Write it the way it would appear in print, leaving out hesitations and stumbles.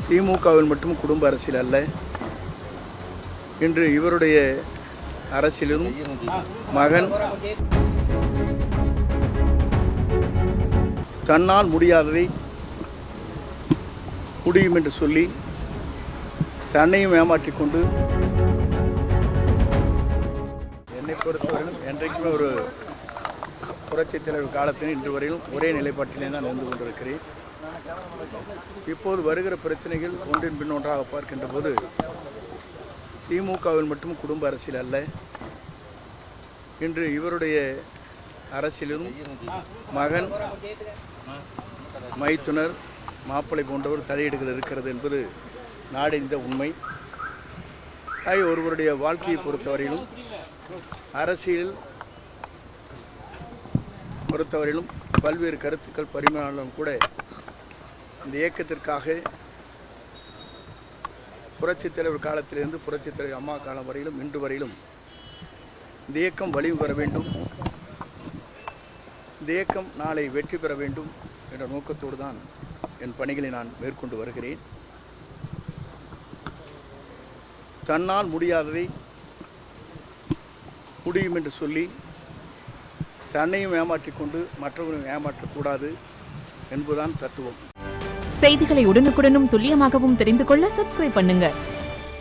திமுகவில் மட்டும் குடும்ப அரசியல் அல்ல, இன்று இவருடைய அரசியலிலும் மகன் தன்னால் முடியாததை முடியும் என்று சொல்லி தன்னையும் ஏமாற்றிக் கொண்டு, என்னை பொறுத்தவரையிலும் என்றைக்குமே ஒரு புரட்சித் தலைவர் காலத்தில் இன்று வரையிலும் ஒரே நிலைப்பாட்டிலே தான் இருந்து கொண்டிருக்கிறேன். இப்போது வருகிற பிரச்சனைகள் ஒன்றின் பின் ஒன்றாக பார்க்கின்ற போது திமுகவில் மட்டும் குடும்ப அரசியல் அல்ல, இன்று இவருடைய அரசியலிலும் மகன், மைத்துனர், மாப்பிள்ளை போன்றவர் தலையீடுகள் இருக்கிறது என்பது நாடறிந்த உண்மை. ஒருவருடைய வாழ்க்கையை பொறுத்தவரையிலும் அரசியல் பொறுத்தவரையிலும் பல்வேறு கருத்துக்கள் பரிமாணம் கூட இந்த இயக்கத்திற்காக புரட்சித் தலைவர் காலத்திலிருந்து புரட்சித் தலைவர் அம்மா காலம் வரையிலும் இன்று வரையிலும் இந்த இயக்கம் வலிமை பெற வேண்டும், இந்த இயக்கம் நாளை வெற்றி பெற வேண்டும் என்ற நோக்கத்தோடு தான் என் பணிகளை நான் மேற்கொண்டு வருகிறேன். தன்னால் முடியாததை முடியும் என்று சொல்லி தன்னையும் ஏமாற்றிக் கொண்டு மற்றவரையும் ஏமாற்றக்கூடாது என்பதுதான் தத்துவம். செய்திகளை உடனுக்குடனும் துல்லியமாகவும் தெரிந்து கொள்ள சப்ஸ்கிரைப் பண்ணுங்க.